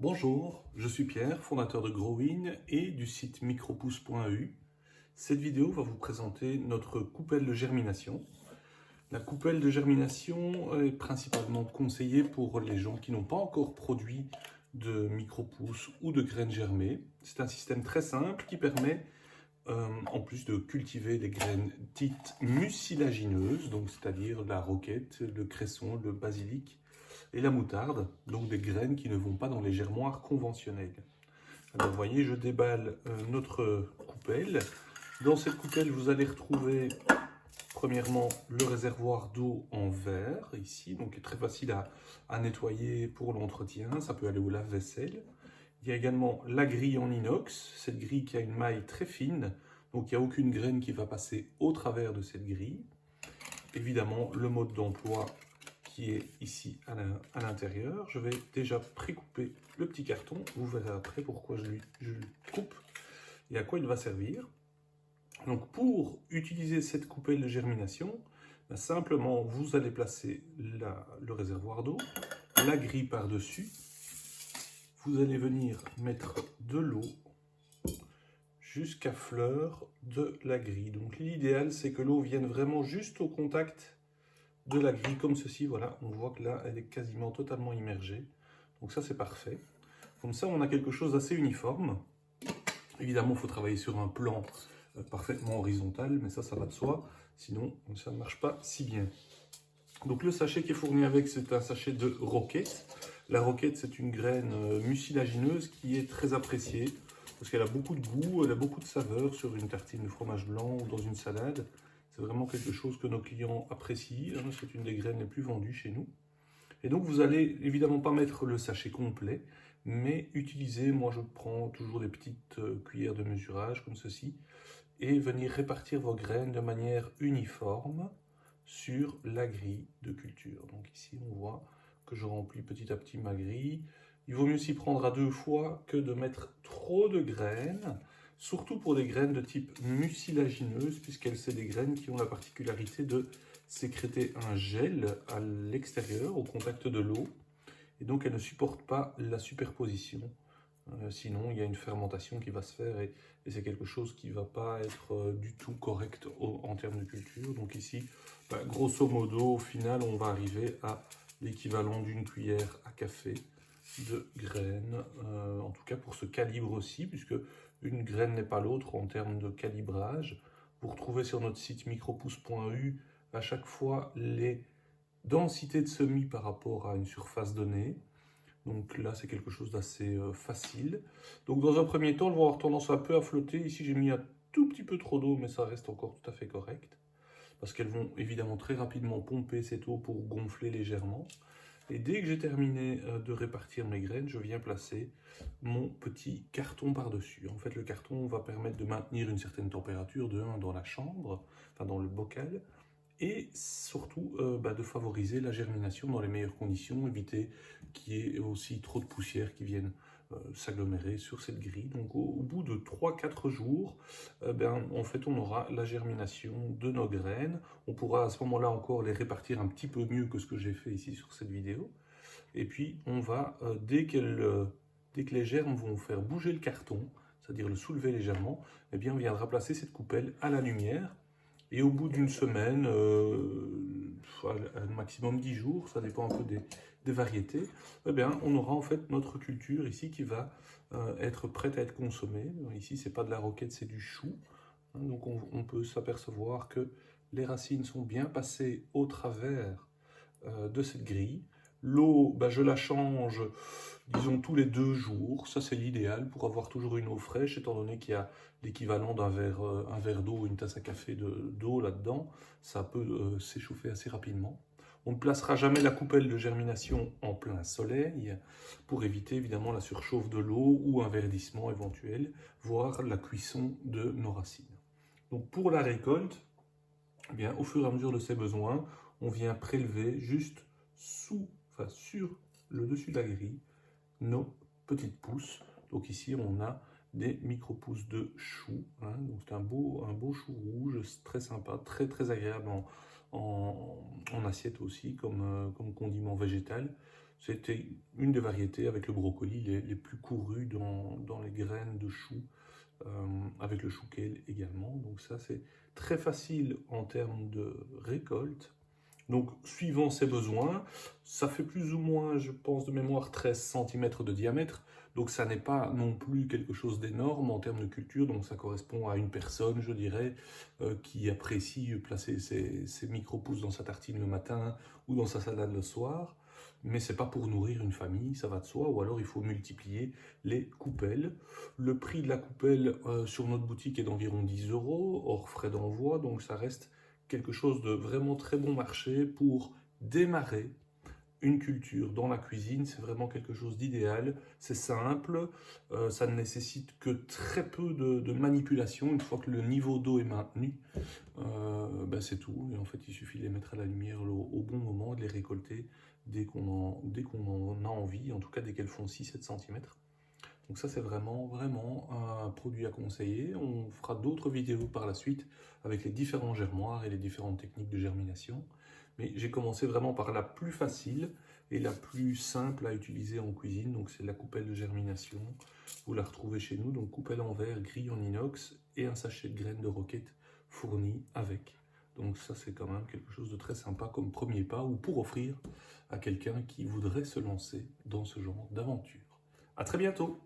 Bonjour, je suis Pierre, fondateur de Growin et du site micropousse.eu. Cette vidéo va vous présenter notre coupelle de germination. La coupelle de germination est principalement conseillée pour les gens qui n'ont pas encore produit de micropousses ou de graines germées. C'est un système très simple qui permet, en plus de cultiver des graines dites mucilagineuses, donc c'est-à-dire la roquette, le cresson, le basilic, et la moutarde, donc des graines qui ne vont pas dans les germoirs conventionnels. Alors vous voyez, je déballe notre coupelle. Dans cette coupelle, vous allez retrouver premièrement le réservoir d'eau en verre, ici, donc qui est très facile à nettoyer pour l'entretien, ça peut aller au lave-vaisselle. Il y a également la grille en inox, cette grille qui a une maille très fine, donc il n'y a aucune graine qui va passer au travers de cette grille. Évidemment, le mode d'emploi qui est ici à l'intérieur. Je vais déjà précouper le petit carton. Vous verrez après pourquoi je le coupe et à quoi il va servir. Donc pour utiliser cette coupelle de germination, simplement vous allez placer le réservoir d'eau, la grille par-dessus. Vous allez venir mettre de l'eau jusqu'à fleur de la grille. Donc l'idéal c'est que l'eau vienne vraiment juste au contact de la grille comme ceci, voilà, on voit que là elle est quasiment totalement immergée, donc ça c'est parfait. Comme ça on a quelque chose d'assez uniforme. Évidemment il faut travailler sur un plan parfaitement horizontal, mais ça va de soi, sinon ça ne marche pas si bien. Donc le sachet qui est fourni avec, c'est un sachet de roquette. La roquette c'est une graine mucilagineuse qui est très appréciée parce qu'elle a beaucoup de goût, elle a beaucoup de saveur sur une tartine de fromage blanc ou dans une salade. C'est vraiment quelque chose que nos clients apprécient. C'est une des graines les plus vendues chez nous. Et donc, vous allez évidemment pas mettre le sachet complet, mais utiliser, moi je prends toujours des petites cuillères de mesurage comme ceci, et venir répartir vos graines de manière uniforme sur la grille de culture. Donc ici, on voit que je remplis petit à petit ma grille. Il vaut mieux s'y prendre à deux fois que de mettre trop de graines, surtout pour des graines de type mucilagineuse, puisqu'elles sont des graines qui ont la particularité de sécréter un gel à l'extérieur, au contact de l'eau, et donc elles ne supportent pas la superposition. Sinon, il y a une fermentation qui va se faire et c'est quelque chose qui ne va pas être du tout correct en termes de culture. Donc ici, grosso modo, au final, on va arriver à l'équivalent d'une cuillère à café de graines, en tout cas pour ce calibre-ci, puisque une graine n'est pas l'autre en termes de calibrage. Vous retrouvez sur notre site micropousse.eu à chaque fois les densités de semis par rapport à une surface donnée. Donc là, c'est quelque chose d'assez facile. Donc dans un premier temps, elles vont avoir tendance un peu à flotter. Ici, j'ai mis un tout petit peu trop d'eau, mais ça reste encore tout à fait correct. Parce qu'elles vont évidemment très rapidement pomper cette eau pour gonfler légèrement. Et dès que j'ai terminé de répartir mes graines, je viens placer mon petit carton par-dessus. En fait, le carton va permettre de maintenir une certaine température dans la chambre, enfin dans le bocal, et surtout de favoriser la germination dans les meilleures conditions, éviter qu'il y ait aussi trop de poussière qui vienne s'agglomérer sur cette grille. Donc au bout de 3-4 jours, en fait on aura la germination de nos graines. On pourra à ce moment-là encore les répartir un petit peu mieux que ce que j'ai fait ici sur cette vidéo. Et puis on va, dès que les germes vont faire bouger le carton, c'est-à-dire le soulever légèrement, eh bien on viendra placer cette coupelle à la lumière. Et au bout d'une semaine, un maximum 10 jours, ça dépend un peu des variétés, eh bien, on aura en fait notre culture ici qui va être prête à être consommée. Ici, c'est pas de la roquette, c'est du chou. Donc on peut s'apercevoir que les racines sont bien passées au travers de cette grille. L'eau, je la change, disons, tous les 2 jours. Ça, c'est l'idéal pour avoir toujours une eau fraîche, étant donné qu'il y a l'équivalent d'un verre d'eau, une tasse à café d'eau là-dedans. Ça peut s'échauffer assez rapidement. On ne placera jamais la coupelle de germination en plein soleil pour éviter évidemment la surchauffe de l'eau ou un verdissement éventuel, voire la cuisson de nos racines. Donc pour la récolte, eh bien, au fur et à mesure de ses besoins, on vient prélever juste sur le dessus de la grille nos petites pousses. Donc ici on a des micro-pousses de chou, donc c'est un beau chou rouge, très sympa, très agréable en assiette aussi, comme condiment végétal. C'était une des variétés avec le brocoli les plus courues dans les graines de choux, avec le chou kale également. Donc ça, c'est très facile en termes de récolte. Donc, suivant ses besoins, ça fait plus ou moins, je pense de mémoire, 13 cm de diamètre. Donc, ça n'est pas non plus quelque chose d'énorme en termes de culture. Donc, ça correspond à une personne, je dirais, qui apprécie placer ses micro-pousses dans sa tartine le matin ou dans sa salade le soir. Mais c'est pas pour nourrir une famille, ça va de soi. Ou alors, il faut multiplier les coupelles. Le prix de la coupelle sur notre boutique est d'environ 10 €, hors frais d'envoi. Donc, ça reste quelque chose de vraiment très bon marché pour démarrer une culture dans la cuisine. C'est vraiment quelque chose d'idéal, c'est simple, ça ne nécessite que très peu de manipulation. Une fois que le niveau d'eau est maintenu, ben c'est tout. Et en fait, il suffit de les mettre à la lumière au bon moment, de les récolter dès qu'on en a envie, en tout cas dès qu'elles font 6-7 cm. Donc ça, c'est vraiment un produit à conseiller. On fera d'autres vidéos par la suite avec les différents germoirs et les différentes techniques de germination. Mais j'ai commencé vraiment par la plus facile et la plus simple à utiliser en cuisine. Donc c'est la coupelle de germination. Vous la retrouvez chez nous. Donc coupelle en verre, grille en inox et un sachet de graines de roquette fourni avec. Donc ça, c'est quand même quelque chose de très sympa comme premier pas ou pour offrir à quelqu'un qui voudrait se lancer dans ce genre d'aventure. À très bientôt!